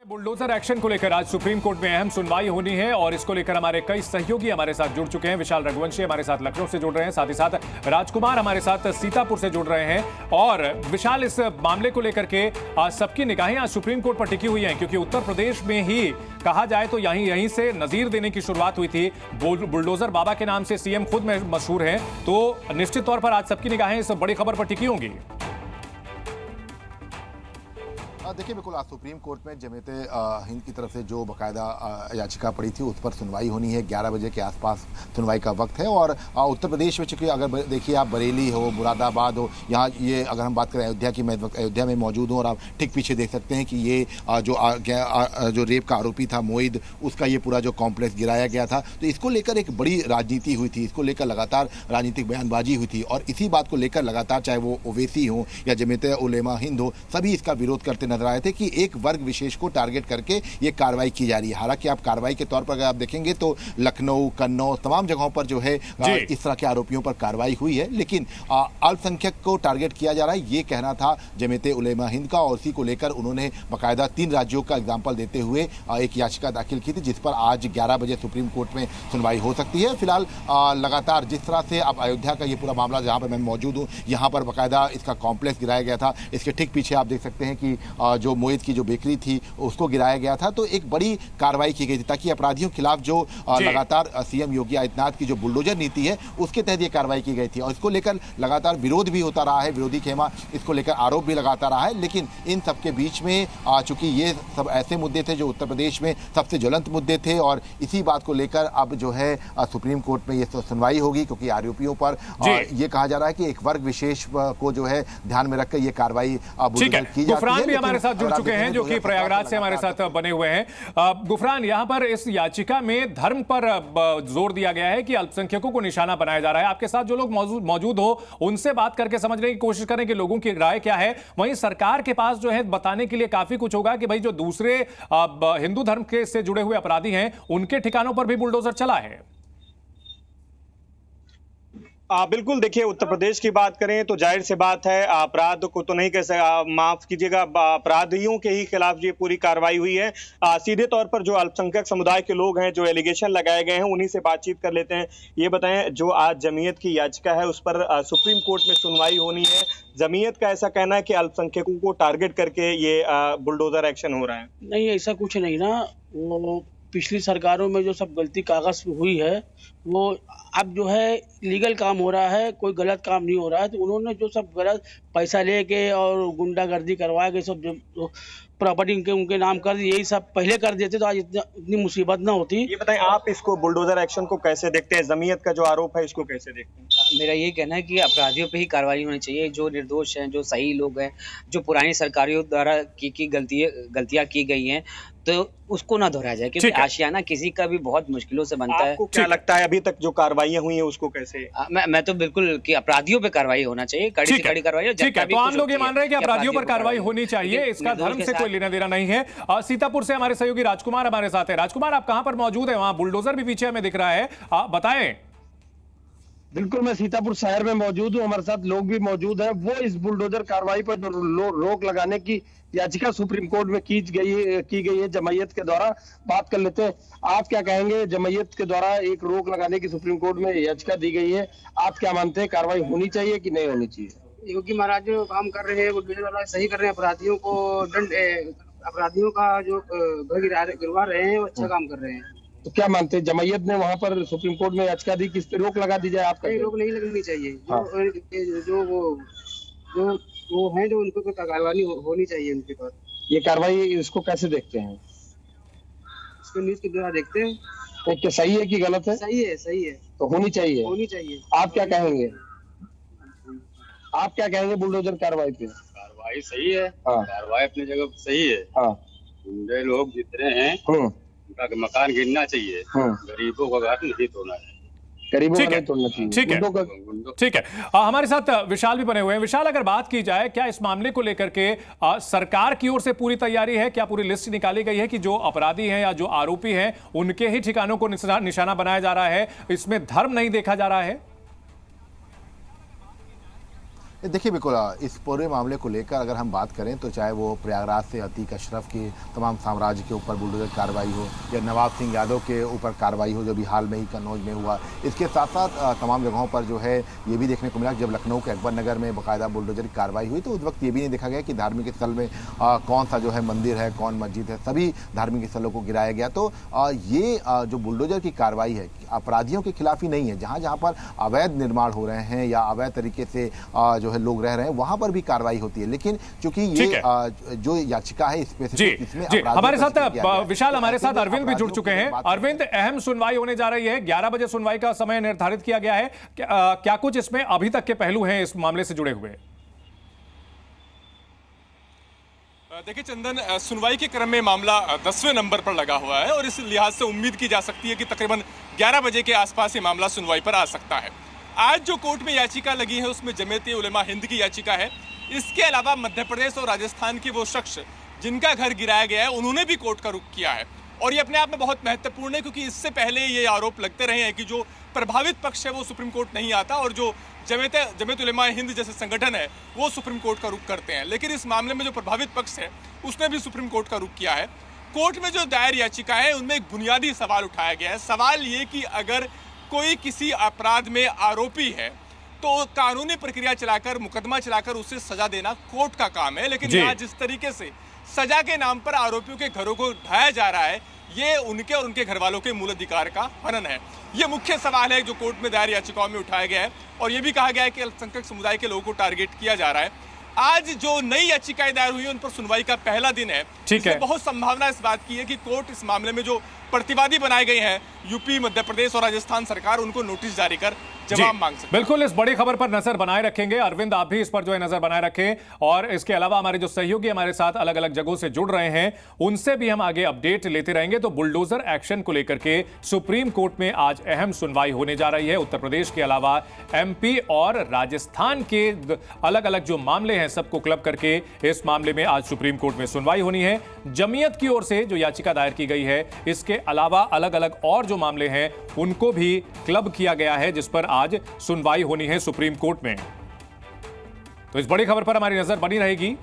Bulldozer action को लेकर आज सुप्रीम कोर्ट में अहम सुनवाई होनी है और इसको लेकर हमारे कई सहयोगी हमारे साथ जुड़ चुके हैं। विशाल रघुवंशी हमारे साथ लखनऊ से जुड़ रहे हैं, साथ ही साथ राजकुमार हमारे साथ सीतापुर से जुड़ रहे हैं। और विशाल, इस मामले को लेकर के आज सबकी निगाहें आज सुप्रीम कोर्ट पर टिकी हुई हैं, क्योंकि उत्तर प्रदेश में ही कहा जाए तो यहीं से नजीर देने की शुरुआत हुई थी। बुलडोजर बाबा के नाम से सीएम खुद में मशहूर हैं, तो निश्चित तौर पर आज सबकी निगाहें इस बड़ी खबर पर टिकी होंगी। देखिए, बिल्कुल आज सुप्रीम कोर्ट में जमीयत हिंद की तरफ से जो बाकायदा याचिका पड़ी थी उस पर सुनवाई होनी है। 11 बजे के आसपास सुनवाई का वक्त है। और उत्तर प्रदेश में चूंकि अगर देखिए आप बरेली हो, मुरादाबाद हो, यहाँ ये अगर हम बात करें अयोध्या की, मैं अयोध्या में मौजूद हूँ और आप ठीक पीछे देख सकते हैं कि ये जो रेप का आरोपी था मोइद, उसका ये पूरा जो कॉम्प्लेक्स गिराया गया था। तो इसको लेकर एक बड़ी राजनीति हुई थी, इसको लेकर लगातार राजनीतिक बयानबाजी हुई थी और इसी बात को लेकर लगातार चाहे वो ओवैसी हो या जमीयत उलेमा हिंद हो, सभी इसका विरोध करते नजर आए थे कि एक वर्ग विशेष को टारगेट करके ये कार्रवाई की जा रही है। हालांकि आप कार्रवाई के तौर पर अगर आप देखेंगे तो लखनऊ, कन्नौज, तमाम जगहों पर जो है इस तरह के आरोपियों पर कार्रवाई हुई है, लेकिन अल्पसंख्यक को टारगेट किया जा रहा है, ये कहना था जमीयत उलेमा हिंद का। और उसी को लेकर उन्होंने बाकायदा 3 राज्यों का एग्जाम्पल देते हुए एक याचिका दाखिल की थी, जिस पर आज 11 बजे सुप्रीम कोर्ट में सुनवाई हो सकती है। फिलहाल लगातार जिस तरह से अब अयोध्या का ये पूरा मामला, जहां पर मैं मौजूद हूं, यहां पर बाकायदा इसका कॉम्प्लेक्स गिराया गया था। इसके ठीक पीछे आप देख सकते हैं कि जो मोइद की जो बेकरी थी उसको गिराया गया था। तो एक बड़ी कार्रवाई की गई थी ताकि अपराधियों के खिलाफ जो लगातार सीएम योगी आदित्यनाथ की जो बुलडोजर नीति है उसके तहत ये कार्रवाई की गई थी। और इसको लेकर लगातार विरोध भी होता रहा है, विरोधी खेमा इसको लेकर आरोप भी लगाता रहा है। लेकिन इन सबके बीच में चूंकि ये सब ऐसे मुद्दे थे जो उत्तर प्रदेश में सबसे ज्वलंत मुद्दे थे और इसी बात को लेकर अब जो है सुप्रीम कोर्ट में ये सुनवाई होगी, क्योंकि आरोपियों पर ये कहा जा रहा है कि एक वर्ग विशेष को जो है ध्यान में रखकर ये कार्रवाई की जाती है। गुफरान भी हमारे साथ जुड़ चुके हैं जो कि प्रयागराज से हमारे साथ बने हुए हैं। गुफरान, यहां पर इस याचिका में धर्म पर जोर दिया गया है कि अल्पसंख्यकों को निशाना बनाया जा रहा है। आपके साथ जो लोग मौजूद हो उनसे बात करके समझने की कोशिश करें कि लोगों की राय क्या है। वहीं सरकार के पास जो है बताने के लिए काफी कुछ होगा कि भाई जो दूसरे हिंदू धर्म के से जुड़े हुए अपराधी हैं उनके ठिकानों पर भी बुलडोजर चला है। बिल्कुल, देखिए उत्तर प्रदेश की बात करें तो जाहिर सी बात है अपराध को तो नहीं कह माफ कीजिएगा, अपराधियों के ही खिलाफ ये पूरी कार्रवाई हुई है। सीधे तौर पर जो अल्पसंख्यक समुदाय के लोग हैं, जो एलिगेशन लगाए गए हैं, उन्हीं से बातचीत कर लेते हैं। ये बताएं, जो आज जमीयत की याचिका है उस पर सुप्रीम कोर्ट में सुनवाई होनी है। जमीयत का ऐसा कहना है कि अल्पसंख्यकों को टारगेट करके ये बुलडोजर एक्शन हो रहा है। नहीं, ऐसा कुछ नहीं ना। वो पिछली सरकारों में जो सब गलती कागज हुई है वो अब जो है लीगल काम हो रहा है, कोई गलत काम नहीं हो रहा है। तो उन्होंने जो सब गलत पैसा लेके और गुंडागर्दी करवा के सब प्रॉपर्टी उनके नाम कर दी, यही सब पहले कर देते तो आज इतनी मुसीबत ना होती। ये बताएं, आप इसको बुलडोजर एक्शन को कैसे देखते हैं? जमीयत का जो आरोप है इसको कैसे देखते हैं? मेरा ये कहना है कि अपराधियों पे ही कार्रवाई होनी चाहिए। जो निर्दोष हैं, जो सही लोग हैं, जो पुरानी सरकारों द्वारा की गलतियां की गई हैं, तो उसको ना दोहराया जाए, क्योंकि आशियाना किसी का भी बहुत मुश्किलों से बनता है। आपको क्या लगता है अभी तक जो कार्रवाइयां हुई हैं उसको कैसे? मैं तो बिल्कुल कि अपराधियों पे कार्रवाई होना चाहिए, कड़ी से कड़ी कार्रवाई। ठीक है, तो आम लोग ये मान रहे हैं कि अपराधियों पर कार्रवाई होनी चाहिए, इसका धर्म से कोई लेना देना नहीं है। सीतापुर से हमारे सहयोगी राजकुमार हमारे साथ है। राजकुमार, आप कहां पर मौजूद है? वहां बुलडोजर भी पीछे हमें दिख रहा है, बताएं। बिल्कुल, मैं सीतापुर शहर में मौजूद हूँ, हमारे साथ लोग भी मौजूद हैं। वो इस बुलडोजर कार्रवाई पर रोक लगाने की याचिका सुप्रीम कोर्ट में की गई है जमयत के द्वारा। बात कर लेते हैं, आप क्या कहेंगे? जमयत के द्वारा एक रोक लगाने की सुप्रीम कोर्ट में याचिका दी गई है, आप क्या मानते हैं, कार्रवाई होनी चाहिए कि नहीं होनी चाहिए? योगी महाराज जो काम कर रहे हैं वो सही कर रहे हैं। अपराधियों का जो गिरवा रहे हैं वो अच्छा काम कर रहे हैं। तो क्या मानते हैं, जमयत ने वहां पर सुप्रीम कोर्ट में याचिका दी कि इस पे रोक लगा दी जाए? आपका रोक नहीं लगनी चाहिए। जो है जो उनको तो कार्रवाई होनी चाहिए उनके पर। ये कार्रवाई इसको कैसे देखते हैं? इसको न्यूज के द्वारा देखते हैं। तो क्या सही है कि गलत है? सही है, सही है। तो होनी चाहिए, होनी चाहिए। आप क्या कहेंगे? आप क्या कहेंगे बुलडोजर कार्रवाई पे? कार्रवाई सही है। हाँ। कार्रवाई अपनी जगह सही है। हाँ। गुंडे लोग जितने हैं उनका मकान गिरना चाहिए, गरीबों का घर नहीं तोड़ना है। गरीबों का नहीं तोड़ना चाहिए। ठीक है। हमारे साथ विशाल भी बने हुए हैं। विशाल, अगर बात की जाए, क्या इस मामले को लेकर के सरकार की ओर से पूरी तैयारी है? क्या पूरी लिस्ट निकाली गई है कि जो अपराधी हैं या जो आरोपी हैं उनके ही ठिकानों को निशाना बनाया जा रहा है, इसमें धर्म नहीं देखा जा रहा है? देखिए बिल्कुल इस पूरे मामले को लेकर अगर हम बात करें तो चाहे वो प्रयागराज से अतीक अशरफ की तमाम साम्राज्य के ऊपर बुलडोजर कार्रवाई हो या नवाब सिंह यादव के ऊपर कार्रवाई हो जो भी हाल में ही कन्नौज में हुआ, इसके साथ साथ तमाम जगहों पर जो है ये भी देखने को मिला जब लखनऊ के अकबर नगर में बाकायदा बुलडोजर की कार्रवाई हुई तो उस वक्त ये भी नहीं देखा गया कि धार्मिक स्थल में कौन सा जो है मंदिर है, कौन मस्जिद है, सभी धार्मिक स्थलों को गिराया गया। तो ये जो बुलडोजर की कार्रवाई है अपराधियों के खिलाफ ही नहीं है, जहाँ जहाँ पर अवैध निर्माण हो रहे हैं या अवैध तरीके से जो है लोग रह रहे हैं वहां पर भी कार्रवाई होती है। लेकिन चूंकि ये जो याचिका है इसमें हमारे साथ विशाल, हमारे साथ अरविंद भी जुड़ चुके हैं। अरविंद, अहम सुनवाई होने जा रही है, 11 बजे सुनवाई का समय निर्धारित किया गया है। क्या कुछ इसमें अभी तक के पहलू हैं इस मामले से जुड़े हुए? देखिए चंदन, सुनवाई के क्रम में मामला 10वें नंबर पर लगा हुआ है और इस लिहाज से उम्मीद की जा सकती है कि तकरीबन 11 बजे के आसपास ये मामला सुनवाई पर आ सकता है। आज जो कोर्ट में याचिका लगी है उसमें जमीयत उलेमा हिंद की याचिका है। इसके अलावा मध्य प्रदेश और राजस्थान के वो शख्स जिनका घर गिराया गया है उन्होंने भी कोर्ट का रुख किया है और ये अपने आप में बहुत महत्वपूर्ण है क्योंकि इससे पहले ये आरोप लगते रहे हैं कि जो प्रभावित पक्ष है वो सुप्रीम कोर्ट नहीं आता और जो जमीयत उलेमा हिंद जैसे संगठन है वो सुप्रीम कोर्ट का रुख करते हैं। लेकिन इस मामले में जो प्रभावित पक्ष है उसने भी सुप्रीम कोर्ट का रुख किया है। कोर्ट में जो दायर याचिका है उनमें एक बुनियादी सवाल उठाया गया है। सवाल ये कि अगर कोई किसी अपराध में आरोपी है तो कानूनी प्रक्रिया चलाकर, मुकदमा चलाकर उसे सजा देना कोर्ट का काम है। लेकिन यहाँ जिस तरीके से सजा के नाम पर आरोपियों के घरों को ढाया जा रहा है ये उनके और उनके घर वालों के मूल अधिकार का हनन है। ये मुख्य सवाल है जो कोर्ट में दायर याचिकाओं में उठाया गया है और ये भी कहा गया है कि अल्पसंख्यक समुदाय के लोगों को टारगेट किया जा रहा है। आज जो नई याचिकाएं दायर हुई है उन पर सुनवाई का पहला दिन है। ठीक है, बहुत संभावना इस बात की है कि कोर्ट इस मामले में जो प्रतिवादी बनाए गए हैं यूपी, मध्य प्रदेश और राजस्थान सरकार, उनको नोटिस जारी कर जवाब मांग सकते। बिल्कुल, इस बड़ी खबर पर नजर बनाए रखेंगे। अरविंद, आप भी इस पर जो है नजर बनाए रखें और इसके अलावा हमारे जो सहयोगी हमारे साथ अलग अलग जगहों से जुड़ रहे हैं उनसे भी हम आगे अपडेट लेते रहेंगे। तो बुलडोजर एक्शन को लेकर के सुप्रीम कोर्ट में आज अहम सुनवाई होने जा रही है। उत्तर प्रदेश के अलावा एमपी और राजस्थान के अलग अलग जो मामले हैं सबको क्लब करके इस मामले में आज सुप्रीम कोर्ट में सुनवाई होनी है। जमीयत की ओर से जो याचिका दायर की गई है इसके अलावा अलग अलग और जो मामले हैं उनको भी क्लब किया गया है जिस पर आज सुनवाई होनी है सुप्रीम कोर्ट में। तो इस बड़ी खबर पर हमारी नजर बनी रहेगी।